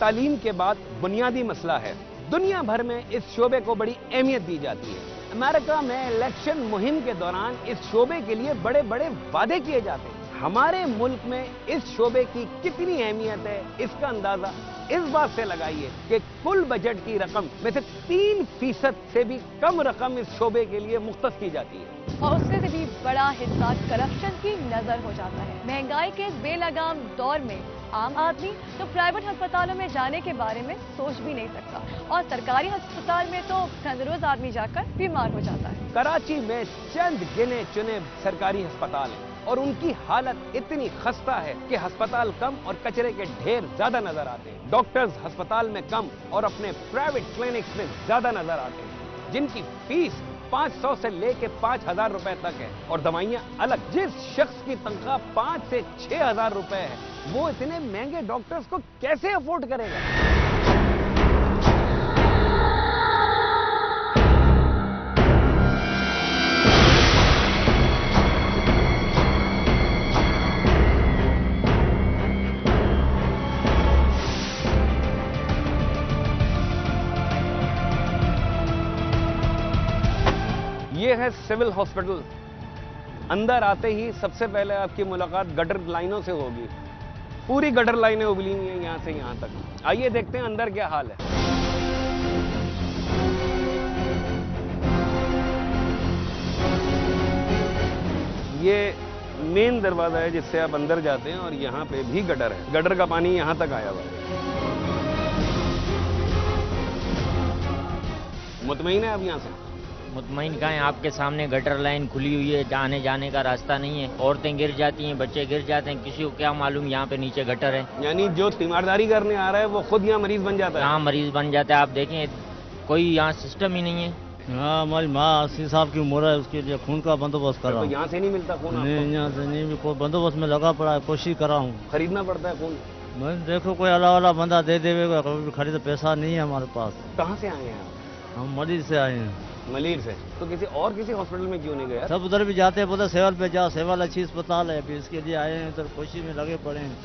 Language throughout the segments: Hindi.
तालीम के बाद बुनियादी मसला है। दुनिया भर में इस शोबे को बड़ी अहमियत दी जाती है। अमेरिका में इलेक्शन मुहिम के दौरान इस शोबे के लिए बड़े बड़े वादे किए जाते हैं। हमारे मुल्क में इस शोबे की कितनी अहमियत है, इसका अंदाजा इस बात से लगाइए कि कुल बजट की रकम में से 3% से भी कम रकम इस शोबे के लिए मुख्तस की जाती है। और उससे भी बड़ा हिस्सा करप्शन की नजर हो जाता है। महंगाई के इस बेलगाम दौर में आम आदमी तो प्राइवेट अस्पतालों में जाने के बारे में सोच भी नहीं सकता और सरकारी अस्पताल में तो रोज आदमी जाकर बीमार हो जाता है। कराची में चंद गिने चुने सरकारी अस्पताल हैं और उनकी हालत इतनी खस्ता है कि अस्पताल कम और कचरे के ढेर ज्यादा नजर आते हैं। डॉक्टर्स अस्पताल में कम और अपने प्राइवेट क्लिनिक्स में ज्यादा नजर आते हैं, जिनकी फीस 500 से लेके 5000 रुपए तक है और दवाइयां अलग। जिस शख्स की तनख्वाह 5 से 6000 रुपए है, वो इतने महंगे डॉक्टर्स को कैसे अफोर्ड करेगा? ये है सिविल हॉस्पिटल। अंदर आते ही सबसे पहले आपकी मुलाकात गटर लाइनों से होगी। पूरी गटर लाइनें उबली हुई हैं यहां से यहां तक। आइए देखते हैं अंदर क्या हाल है। ये मेन दरवाजा है जिससे आप अंदर जाते हैं और यहाँ पे भी गटर है। गटर का पानी यहाँ तक आया हुआ है। मुतमईन है आप यहाँ से? मुतमईन कहाँ है, आपके सामने गटर लाइन खुली हुई है, आने जाने का रास्ता नहीं है। औरतें गिर जाती हैं, बच्चे गिर जाते हैं, किसी को क्या मालूम यहाँ पे नीचे गटर है। यानी जो तीमारदारी करने आ रहा है वो खुद यहाँ मरीज बन जाता है। यहाँ मरीज बन जाता है। आप देखें, कोई यहाँ सिस्टम ही नहीं है। हाँ, हमारी माँ 80 साल की उम्र है, उसके लिए खून का बंदोबस्त कर रहा हूँ। यहाँ से नहीं मिलता खून? नहीं, यहाँ से नहीं, कोई बंदोबस्त में लगा पड़ा है, कोशिश कर रहा हूँ। खरीदना पड़ता है खून? मैं देखो कोई अल्लाह वाला बंदा दे देगा, खरीद पैसा नहीं है हमारे पास। कहाँ से आए हैं आप? हम मलीर से आए हैं। मलीर से? तो किसी हॉस्पिटल में क्यों नहीं गए? सब उधर भी जाते हैं, बोलते सेवल पे जाओ, सेवल अच्छी अस्पताल है, अभी इसके लिए आए हैं, उधर कोशिश में लगे पड़े हैं।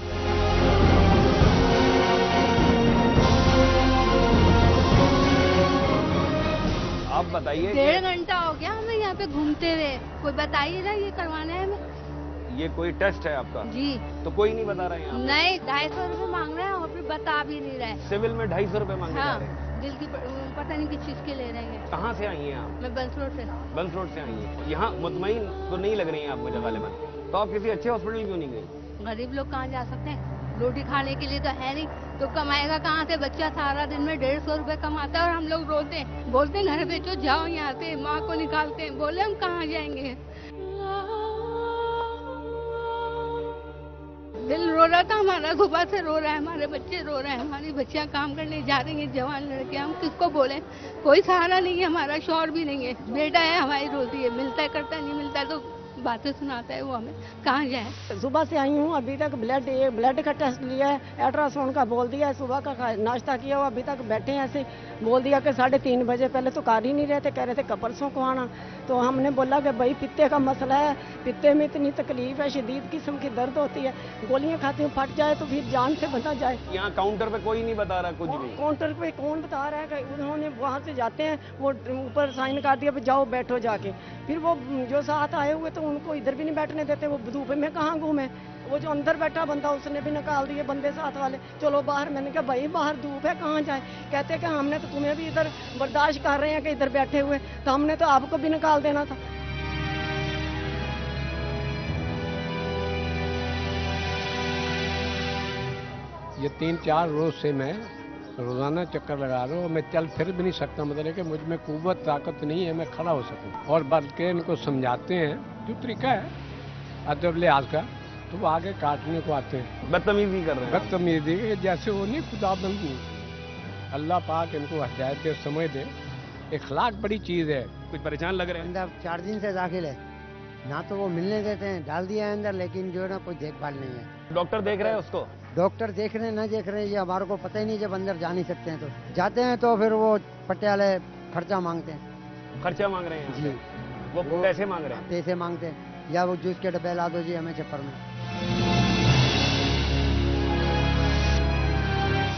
आप बताइए। 1.5 घंटा हो गया हमें यहाँ पे घूमते हुए, कोई बताइए ना ये करवाना है हमें। ये कोई टेस्ट है आपका? जी। तो कोई नहीं बता रहा है यहाँ? नहीं, 250 रुपए मांग रहे हैं और फिर बता भी नहीं रहे। सिविल में 250 रुपए मांगे जा रहे हैं? दिल की पता नहीं किस चीज के ले रहे हैं। कहाँ से आई हैं आप? मैं बंस रोड से। बंस रोड से आई हैं। यहाँ मुतमईन तो नहीं लग रही है आप मुझे गालिबन, तो आप किसी अच्छे हॉस्पिटल क्यों नहीं गए? गरीब लोग कहाँ जा सकते हैं, रोटी खाने के लिए तो है नहीं, तो कमाएगा कहाँ से? बच्चा सारा दिन में 150 रुपए कमाता है और हम लोग रोते हैं, बोलते हैं घर बेचो, जाओ यहाँ से, माँ को निकालते हैं, बोले हम कहाँ जाएंगे। दिल रो रहा था हमारा, सुबह से रो रहा है, हमारे बच्चे रो रहे हैं, हमारी बच्चियां काम करने जा रही हैं, जवान लड़के, हम किसको बोले? कोई सहारा नहीं है, हमारा शौहर भी नहीं है, बेटा है हमारी रोती है, मिलता है करता नहीं मिलता है तो बातें सुनाता है वो हमें, कहाँ जाए। सुबह से आई हूँ, अभी तक ब्लड का टेस्ट लिया है, अल्ट्रासाउंड का बोल दिया है, सुबह का नाश्ता किया हुआ, अभी तक बैठे हैं ऐसे। बोल दिया कि 3:30 बजे, पहले तो कर ही नहीं रहे थे, कह रहे थे परसों को आना। तो हमने बोला कि भाई पित्ते का मसला है, पित्ते में इतनी तकलीफ है, शदीद किस्म की दर्द होती है, गोलियां खाती हूँ, फट जाए तो फिर जान से बचा जाए। यहाँ काउंटर पे कोई नहीं बता रहा कुछ भी? काउंटर पे कौन बता रहा है कि उन्होंने वहाँ से जाते हैं, वो ऊपर साइन कर दिया, जाओ बैठो जाके। फिर वो जो साथ आए हुए तो उनको इधर भी नहीं बैठने देते, वो धूप में कहाँ घूमे। वो जो अंदर बैठा बंदा उसने भी निकाल दिए बंदे साथ वाले, चलो बाहर। मैंने कहा भाई बाहर धूप है, कहाँ जाए? कहते कि हमने तो तुम्हें भी इधर बर्दाश्त कर रहे हैं कि इधर बैठे हुए, तो हमने तो आपको भी निकाल देना था। ये 3-4 रोज से मैं रोजाना चक्कर लगा रहा हूँ, मैं चल फिर भी नहीं सकता, मतलब कि मुझ में कुव्वत ताकत नहीं है मैं खड़ा हो सकूँ। और बल्कि इनको समझाते हैं जो तरीका है अदब लिहाज का, तो वो आगे काटने को आते हैं, बदतमीजी कर रहे हैं। बदतमीजी जैसे वो नहीं खुदाबंद नहीं। अल्लाह पाक इनको हिदायत दे, समझ दे। इखलाक बड़ी चीज़ है। कुछ परेशान लग रहे हैं? अंदर 4 दिन से दाखिल है, ना तो वो मिलने देते हैं, डाल दिया है अंदर, लेकिन जो है ना कोई देखभाल नहीं है। डॉक्टर देख रहे हैं उसको? डॉक्टर देख रहे हैं ना देख रहे हैं ये हमारे को पता ही नहीं, जब अंदर जा नहीं सकते हैं तो जाते हैं तो फिर वो पटियाले खर्चा मांगते हैं। खर्चा मांग रहे हैं? जी। वो पैसे मांग रहे हैं? पैसे मांगते हैं, या वो जूस के डब्बे ला दो जी हमें चक्कर में।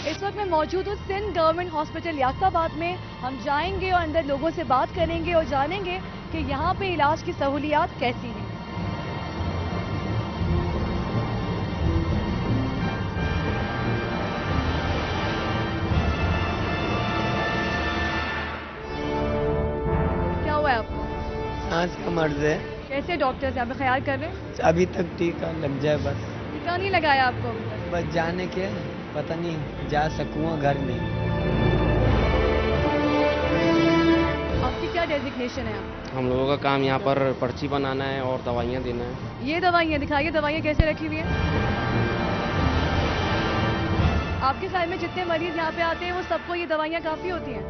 इस वक्त मैं मौजूद हूँ सिंध गवर्नमेंट हॉस्पिटल याक्ताबाद में। हम जाएंगे और अंदर लोगों से बात करेंगे और जानेंगे कि यहाँ पे इलाज की सहूलियात कैसी हैं। क्या हुआ है आपको? सांस का मर्ज है। कैसे डॉक्टर्स यहाँ पे ख्याल कर रहे हैं? अभी तक टीका लग जाए बस। टीका नहीं लगाया आपको अभी तक? बस जाने के पता नहीं जा सकूँगा घर में। आपकी क्या डेजिग्नेशन है? हम लोगों का काम यहाँ पर पर्ची बनाना है और दवाइयाँ देना है। ये दवाइयाँ दिखाइए, दवाइयाँ कैसे रखी हुई हैं? आपके साइड में जितने मरीज यहाँ पे आते हैं वो सबको ये दवाइयाँ काफी होती हैं?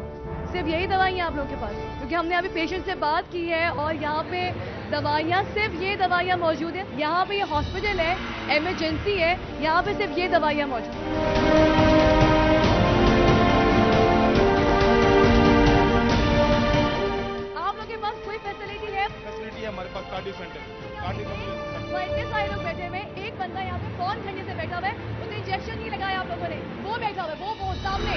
सिर्फ यही दवाइयाँ आप लोगों के पास? क्योंकि हमने अभी पेशेंट से बात की है और यहाँ पे दवाइयाँ सिर्फ ये दवाइयाँ मौजूद हैं। यहाँ पे ये हॉस्पिटल है, इमरजेंसी है, यहाँ पे सिर्फ ये दवाइयाँ मौजूद हैं। आप लोगों के पास कोई फैसिलिटी है? फैसिलिटी है हमारे पास, कार्डियो सेंटर। वो इतने सारे लोग बैठे हुए हैं, एक बंदा यहाँ पे फोन करने से बैठा हुआ है, उसे इंजेक्शन नहीं लगाया आप लोगों ने, वो बैठा हुआ है, वो सामने।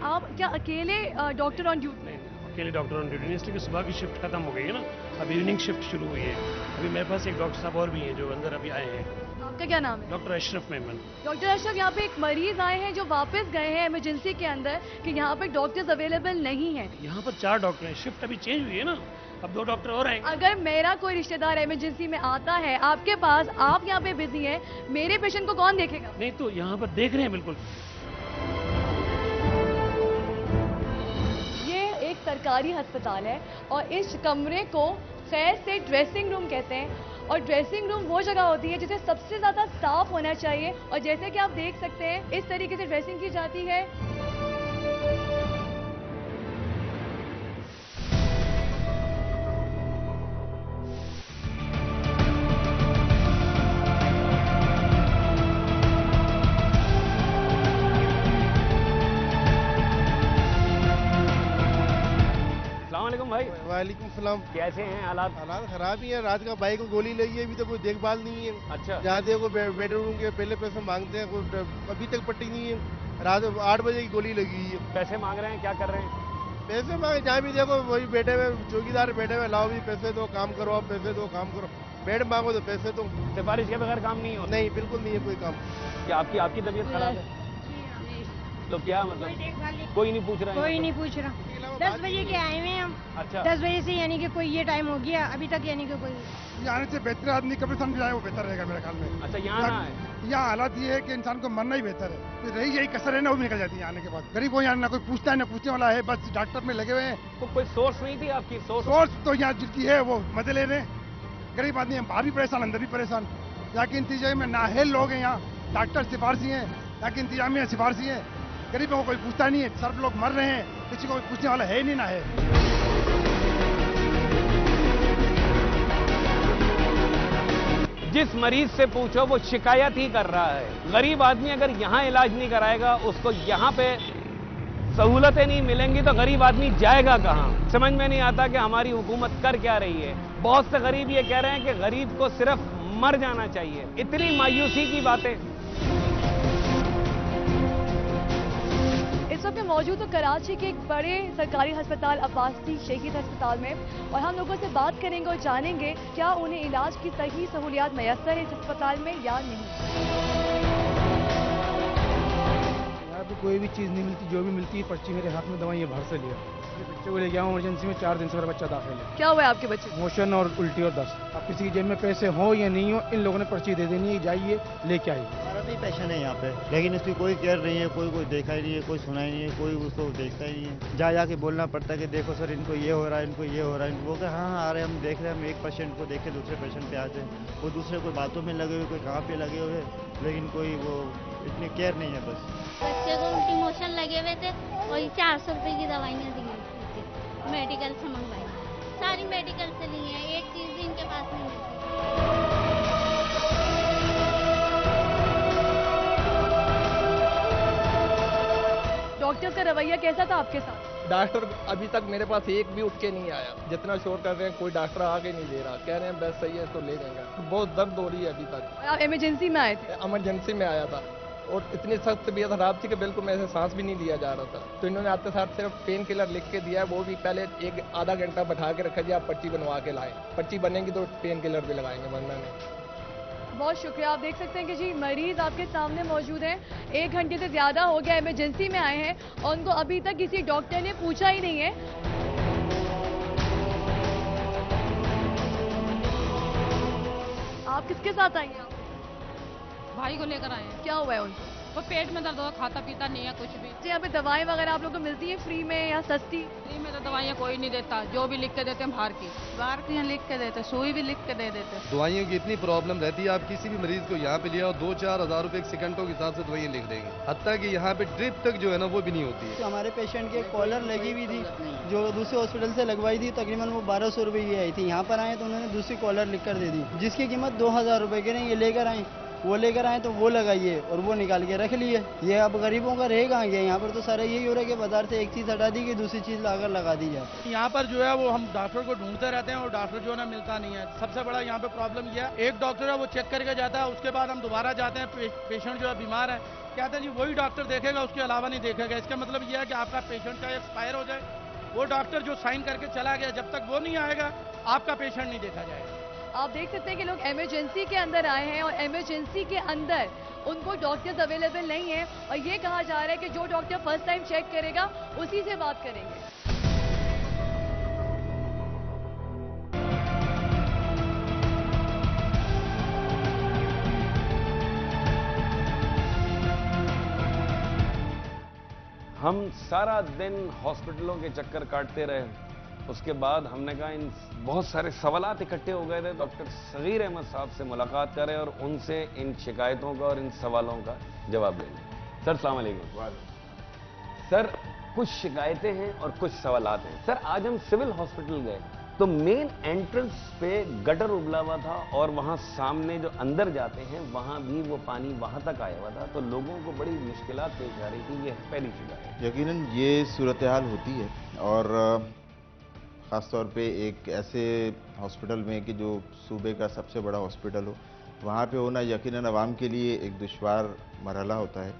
आप क्या अकेले डॉक्टर ऑन ड्यूटी? अकेले डॉक्टर ऑन ड्यूटी नहीं, इसलिए सुबह की शिफ्ट खत्म हो गई है ना, अब इवनिंग शिफ्ट शुरू हुई है। अभी मेरे पास एक डॉक्टर साहब और भी हैं जो अंदर अभी आए हैं। आपका क्या नाम है? डॉक्टर अशरफ मेमन। डॉक्टर अशरफ, यहाँ पे एक मरीज आए हैं जो वापस गए हैं इमरजेंसी के अंदर कि यहाँ पे डॉक्टर्स अवेलेबल नहीं है। यहाँ पर 4 डॉक्टर हैं, शिफ्ट अभी चेंज हुई है ना, अब 2 डॉक्टर और आएंगे। अगर मेरा कोई रिश्तेदार इमरजेंसी में आता है आपके पास, आप यहाँ पे बिजी हैं, मेरे पेशेंट को कौन देखेगा? नहीं तो यहाँ पर देख रहे हैं बिल्कुल। एक सरकारी अस्पताल है और इस कमरे को खैर से ड्रेसिंग रूम कहते हैं और ड्रेसिंग रूम वो जगह होती है जिसे सबसे ज्यादा साफ होना चाहिए और जैसे कि आप देख सकते हैं इस तरीके से ड्रेसिंग की जाती है। भाई वालेकुम सलाम। कैसे हैं हालात? हालात खराब ही है, रात का भाई को गोली लगी है, अभी तो कोई देखभाल नहीं है। अच्छा। जहाँ देखो बेडरूम के पहले पैसे मांगते हैं, कोई अभी तक पट्टी नहीं है। रात 8 बजे की गोली लगी है। पैसे मांग रहे हैं, क्या कर रहे हैं? पैसे मांगे, जहाँ भी देखो वही बैठे हुए चौकीदार बैठे हुए, लाओ भी पैसे दो, काम करो, आप पैसे दो, काम करो। बेड मांगो तो पैसे दो। सिफारिश के बगैर काम नहीं हो? नहीं, बिल्कुल नहीं है कोई काम। क्या आपकी तबीयत खराब है? तो क्या मतलब कोई नहीं पूछ रहा है? कोई नहीं पूछ रहा। 10 बजे के आए हुए हम। अच्छा। 10 बजे से यानी कि कोई ये टाइम हो गया अभी तक, यानी कि कोई आने से बेहतर आदमी कभी समझ जाए वो बेहतर रहेगा मेरे ख्याल में। अच्छा, यहाँ ना है? यहाँ हालात ये है कि इंसान को मरना ही बेहतर है। तो रही यही कसर है ना, वो भी निकल जाती है आने के बाद। गरीब को यहाँ ना कोई पूछता है ना पूछने वाला है, बस डॉक्टर में लगे हुए हैं। तो कोई सोर्स नहीं थी आपकी? सोर्स तो यहाँ जिसकी है वो मजे ले रहे हैं। गरीब आदमी बाहर भी परेशान, अंदर भी परेशान। यहाँ के इंतजाम में नाअहल लोग हैं, यहाँ डॉक्टर सिफारशी हैं, यहाँ के इंतजाम में सिफारशी हैं। गरीबों को कोई पूछता नहीं है, सब लोग मर रहे हैं, किसी को पूछने वाला है नहीं ना है। जिस मरीज से पूछो वो शिकायत ही कर रहा है। गरीब आदमी अगर यहाँ इलाज नहीं कराएगा, उसको यहाँ पे सहूलतें नहीं मिलेंगी तो गरीब आदमी जाएगा कहाँ? समझ में नहीं आता कि हमारी हुकूमत कर क्या रही है। बहुत से गरीब ये कह रहे हैं कि गरीब को सिर्फ मर जाना चाहिए। इतनी मायूसी की बातें। इस वक्त मौजूद तो कराची के एक बड़े सरकारी अस्पताल अब्बासी शहीद अस्पताल में और हम लोगों से बात करेंगे और जानेंगे क्या उन्हें इलाज की सही सहूलियात मैसर है इस अस्पताल में या नहीं। यहाँ पे कोई भी चीज़ नहीं मिलती, जो भी मिलती है पर्ची मेरे हाथ में, दवाई ये बाहर से लिया। बच्चे को ले गया हूँ इमरजेंसी में, 4 दिन से मेरा बच्चा दाखिल है। क्या हुआ है आपके बच्चे? मोशन और उल्टी और दस्त। अब किसी की जेब में पैसे हो या नहीं हो, इन लोगों ने पर्ची दे देनी है, जाइए लेके आइए। हमारा भी पेशेंट है यहाँ पे, लेकिन इसकी कोई केयर नहीं है, कोई देखा ही नहीं है, कोई सुना ही नहीं है, कोई उसको देखता ही नहीं है। जा जाके बोलना पड़ता है कि देखो सर इनको ये हो रहा है, इनको ये हो रहा है। वो कहा हाँ आ रहे हम देख रहे हैं, हम एक पेशेंट को देख के दूसरे पेशेंट पे आते हैं। वो दूसरे कोई बातों में लगे हुए, कोई कहाँ पे लगे हुए, लेकिन कोई वो इतनी केयर नहीं है। बस बच्चे को उल्टी मोशन लगे हुए थे और 400 रुपये की दवाइयाँ दी मेडिकल से मंगवाई, सारी मेडिकल से ली है, एक चीज़ भी इनके पास नहीं मिलती। डॉक्टर का रवैया कैसा था आपके साथ? डॉक्टर अभी तक मेरे पास एक भी उठ के नहीं आया। जितना शोर कर रहे हैं कोई डॉक्टर आके नहीं दे रहा, कह रहे हैं बस सही है तो ले जाएंगे। बहुत दर्द हो रही है अभी तक। आप इमरजेंसी में आए थे? इमरजेंसी में आया था। और इतनी सख्त तबीयत खराब थी कि बिल्कुल मेरे से सांस भी नहीं लिया जा रहा था। तो इन्होंने आते साथ सिर्फ पेन किलर लिख के दिया है, वो भी पहले एक आधा घंटा बैठा के रखा जी, आप पर्ची बनवा के लाएं, पर्ची बनेगी तो पेन किलर भी लगाएंगे, वरना नहीं। बहुत शुक्रिया। आप देख सकते हैं कि जी मरीज आपके सामने मौजूद हैं, 1 घंटे से ज्यादा हो गया इमरजेंसी में आए हैं और उनको अभी तक किसी डॉक्टर ने पूछा ही नहीं है। आप किसके साथ आई हैं? भाई को लेकर आए हैं। क्या हुआ है उनको? वो पेट में दर्द हो, खाता पीता नहीं है कुछ भी। यहाँ पे दवाएं वगैरह आप लोग को मिलती है फ्री में या सस्ती? फ्री में तो दवाइयाँ कोई नहीं देता, जो भी लिख के देते हैं बाहर की लिख के देते, सुई भी लिख के दे देते। दवाइयों की इतनी प्रॉब्लम रहती है, आप किसी भी मरीज को यहाँ पे लिया और 2-4 हज़ार रुपए सेकंडों के हिसाब से दवाइयाँ लिख देंगे, हत्ता कि यहाँ पे ड्रिप तक जो है ना वो भी नहीं होती है। तो हमारे पेशेंट के कॉलर लगी हुई थी, जो दूसरे हॉस्पिटल से लगवाई थी, तकरीबन वो 1200 रुपये की आई थी। यहाँ पर आए तो उन्होंने दूसरी कॉलर लिख कर दे दी, जिसकी कीमत 2000 रुपये के नहीं। ये लेकर आए, वो लेकर आए तो वो लगाइए और वो निकाल के रख लिए। ये अब गरीबों का रह कहाँ गया? यहाँ पर तो सारा यही हो रहा है कि बाजार से एक चीज़ हटा दी कि दूसरी चीज़ लाकर लगा दी जाए। यहाँ पर जो है वो हम डॉक्टर को ढूंढते रहते हैं और डॉक्टर जो है ना मिलता नहीं है। सबसे बड़ा यहाँ पे प्रॉब्लम ये है, एक डॉक्टर है वो चेक करके जाता है, उसके बाद हम दोबारा जाते हैं, पेशेंट जो है बीमार है, कहते हैं जी वही डॉक्टर देखेगा, उसके अलावा नहीं देखेगा। इसका मतलब ये है कि आपका पेशेंट का एक्सपायर हो जाए, वो डॉक्टर जो साइन करके चला गया, जब तक वो नहीं आएगा आपका पेशेंट नहीं देखा जाएगा। आप देख सकते हैं कि लोग इमरजेंसी के अंदर आए हैं और इमरजेंसी के अंदर उनको डॉक्टर्स अवेलेबल नहीं है और ये कहा जा रहा है कि जो डॉक्टर फर्स्ट टाइम चेक करेगा उसी से बात करेंगे। हम सारा दिन हॉस्पिटलों के चक्कर काटते रहे, उसके बाद हमने कहा इन बहुत सारे सवालात इकट्ठे हो गए थे, डॉक्टर सगीर अहमद साहब से मुलाकात करें और उनसे इन शिकायतों का और इन सवालों का जवाब लें। सर अस्सलाम वालेकुम। सर कुछ शिकायतें हैं और कुछ सवालात हैं। सर आज हम सिविल हॉस्पिटल गए तो मेन एंट्रेंस पे गटर उबला हुआ था और वहां सामने जो अंदर जाते हैं वहां भी वो पानी वहां तक आया हुआ था, तो लोगों को बड़ी मुश्किलात पेश आ रही थी। ये पहली शिकायत। यकीनन ये सूरत हाल होती है और ख़ास तौर पे एक ऐसे हॉस्पिटल में कि जो सूबे का सबसे बड़ा हॉस्पिटल हो, वहाँ पे होना यकीनन आवाम के लिए एक दुश्वार मरहला होता है।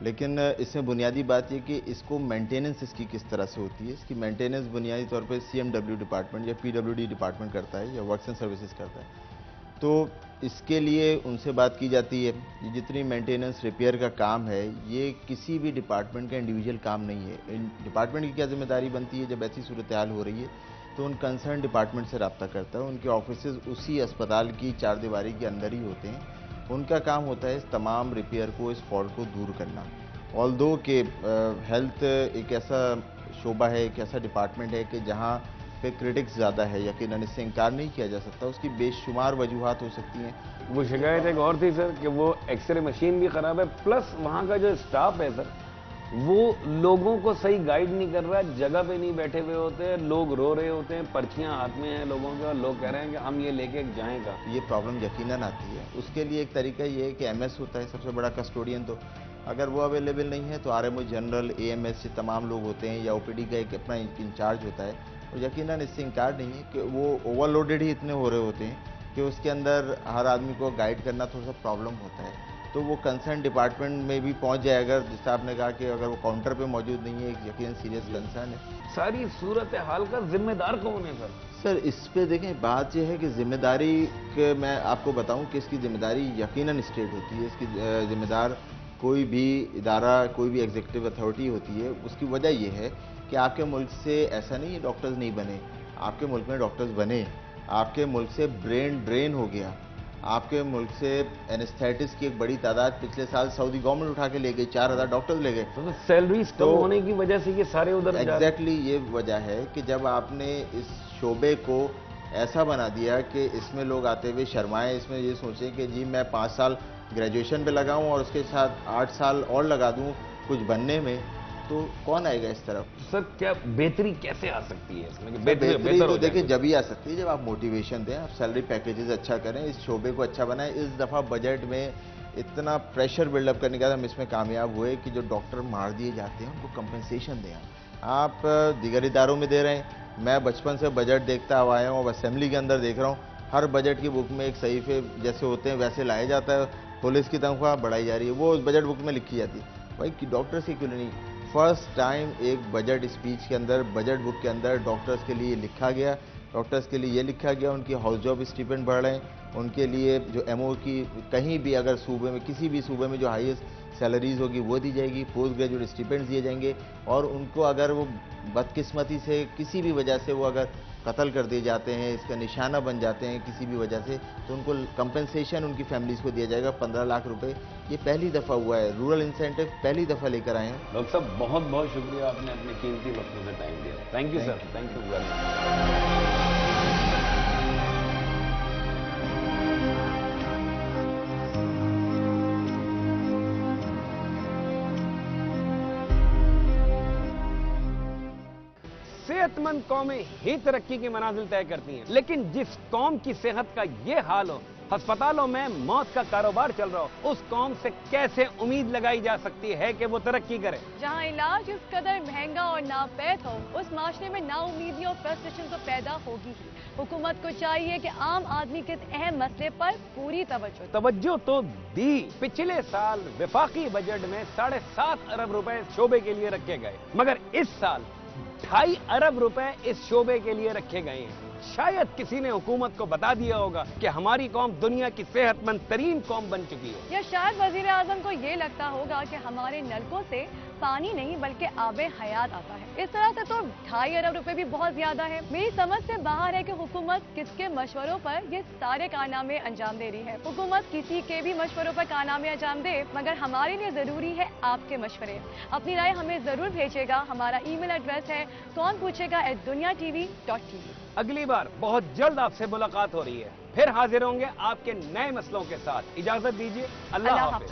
लेकिन इसमें बुनियादी बात ये कि इसको मेंटेनेंस इसकी किस तरह से होती है। इसकी मेंटेनेंस बुनियादी तौर पे CMW डिपार्टमेंट या PWD डिपार्टमेंट करता है या वर्क्स एंड सर्विसेज करता है, तो इसके लिए उनसे बात की जाती है। ये जितनी मेंटेनेंस रिपेयर का काम है, ये किसी भी डिपार्टमेंट का इंडिविजुअल काम नहीं है। डिपार्टमेंट की क्या जिम्मेदारी बनती है, जब ऐसी सूरत हाल हो रही है तो उन कंसर्न डिपार्टमेंट से रब्ता करता है। उनके ऑफिसेज उसी अस्पताल की चारदीवारी के अंदर ही होते हैं। उनका काम होता है इस तमाम रिपेयर को, इस फॉल्ट को दूर करना। ऑल्दो कि हेल्थ एक ऐसा शोबा है, एक ऐसा डिपार्टमेंट है कि जहाँ पे क्रिटिक्स ज़्यादा है, यकीनन इससे इनकार नहीं किया जा सकता। उसकी बेशुमार वजूहात हो सकती हैं। वो शिकायत एक और थी सर कि वो एक्सरे मशीन भी ख़राब है, प्लस वहाँ का जो स्टाफ है सर वो लोगों को सही गाइड नहीं कर रहा है, जगह पे नहीं बैठे हुए होते हैं, लोग रो रहे होते हैं, पर्चियां हाथ में हैं लोगों के और लोग कह रहे हैं कि हम ये लेके जाएंगा। ये प्रॉब्लम यकीनन आती है। उसके लिए एक तरीका ये है कि MS होता है सबसे बड़ा कस्टोडियन, तो अगर वो अवेलेबल नहीं है तो RMO जनरल, AMS से तमाम लोग होते हैं या OPD का एक अपना इंचार्ज होता है। और यकीनन इससे इनकार नहीं है कि वो ओवरलोडेड ही इतने हो रहे होते हैं कि उसके अंदर हर आदमी को गाइड करना थोड़ा सा प्रॉब्लम होता है। तो वो कंसर्न डिपार्टमेंट में भी पहुंच जाए, अगर जैसे आपने कहा कि अगर वो काउंटर पे मौजूद नहीं है, एक यकीन सीरियस कंसर्न है। सारी सूरत हाल का जिम्मेदार कौन है सर? सर इस पे देखें, बात यह है कि जिम्मेदारी के मैं आपको बताऊं कि इसकी जिम्मेदारी यकीनन स्टेट होती है। इसकी जिम्मेदार कोई भी इदारा, कोई भी एग्जीक्यूटिव अथॉरिटी होती है। उसकी वजह यह है कि आपके मुल्क से ऐसा नहीं है डॉक्टर्स नहीं बने, आपके मुल्क में डॉक्टर्स बने। आपके मुल्क से ब्रेन ड्रेन हो गया, आपके मुल्क से एनेस्थेटिस्ट की एक बड़ी तादाद पिछले साल सऊदी गवर्नमेंट उठा के ले गई, 4000 डॉक्टर्स ले गए। तो सैलरीज कम होने की वजह से ये सारे उधर एग्जैक्टली ये वजह है कि जब आपने इस शोबे को ऐसा बना दिया कि इसमें लोग आते हुए शर्माएं, इसमें ये सोचें कि जी मैं 5 साल ग्रेजुएशन पे लगाऊं और उसके साथ 8 साल और लगा दूं कुछ बनने में, तो कौन आएगा इस तरफ? सर क्या बेहतरी कैसे आ सकती है इसमें? बेहतरी तो देखिए जब ही आ सकती है जब आप मोटिवेशन दें, आप सैलरी पैकेजेस अच्छा करें, इस शोबे को अच्छा बनाएं। इस दफ़ा बजट में इतना प्रेशर बिल्डअप करने के बाद हम इसमें कामयाब हुए कि जो डॉक्टर मार दिए जाते हैं उनको कंपनसेशन दें। आप दीगर इदारों में दे रहे हैं। मैं बचपन से बजट देखता हुआ आया हूँ, अब असेंबली के अंदर देख रहा हूँ, हर बजट की बुक में एक सहीफे जैसे होते हैं वैसे लाया जाता है, पुलिस की तनख्वाह बढ़ाई जा रही है, वो बजट बुक में लिखी जाती है। भाई कि डॉक्टर्स की क्यों नहीं? फर्स्ट टाइम एक बजट स्पीच के अंदर, बजट बुक के अंदर डॉक्टर्स के लिए लिखा गया, डॉक्टर्स के लिए ये लिखा गया उनकी हाउस जॉब स्टिपेंड बढ़ रहे हैं, उनके लिए जो एमओ की कहीं भी अगर सूबे में, किसी भी सूबे में जो हाईएस्ट सैलरीज होगी वो दी जाएगी, पोस्ट ग्रेजुएट स्टिपेंड्स दिए जाएंगे, और उनको अगर वो बदकिस्मती से किसी भी वजह से वो अगर कत्ल कर दिए जाते हैं, इसका निशाना बन जाते हैं किसी भी वजह से, तो उनको कंपनसेशन उनकी फैमिलीज को दिया जाएगा 15 लाख रुपए। ये पहली दफ़ा हुआ है, रूरल इंसेंटिव पहली दफ़ा लेकर आए हैं। डॉक्टर साहब बहुत बहुत शुक्रिया, आपने अपने कीमती वक्त में टाइम दिया। Thank you sir, thank you very much. सेहतमंद कौमें ही तरक्की की मनाजिल तय करती हैं, लेकिन जिस कौम की सेहत का ये हाल हो, अस्पतालों में मौत का कारोबार चल रहा हो, उस कौम से कैसे उम्मीद लगाई जा सकती है कि वो तरक्की करे? जहां इलाज इस कदर महंगा और नापैद हो, उस माशरे में नाउमीदी और फ्रस्ट्रेशन तो पैदा होगी ही। हुकूमत को चाहिए कि आम आदमी के इस अहम मसले पर पूरी तवज्जो तो दी। पिछले साल वफाकी बजट में 7.5 अरब रुपए शोबे के लिए रखे गए, मगर इस साल 2.5 अरब रुपए इस शोबे के लिए रखे गए हैं। शायद किसी ने हुकूमत को बता दिया होगा कि हमारी कौम दुनिया की सेहतमंद तरीन कौम बन चुकी है। या शायद वजीर आजम को ये लगता होगा कि हमारे नलकों से पानी नहीं बल्कि आबे हयात आता है। इस तरह से तो 2.5 अरब रुपए भी बहुत ज्यादा है। मेरी समझ से बाहर है कि हुकूमत किसके मशवरों पर ये सारे कारनामे अंजाम दे रही है। हुकूमत किसी के भी मशवरों पर कारनामे अंजाम दे, मगर हमारे लिए जरूरी है आपके मशवरे। अपनी राय हमें जरूर भेजिएगा। हमारा ईमेल एड्रेस है kaunpuchega@duniatv.tv। अगली बार बहुत जल्द आपसे मुलाकात हो रही है, फिर हाजिर होंगे आपके नए मसलों के साथ। इजाजत दीजिए, अल्लाह हाफिज।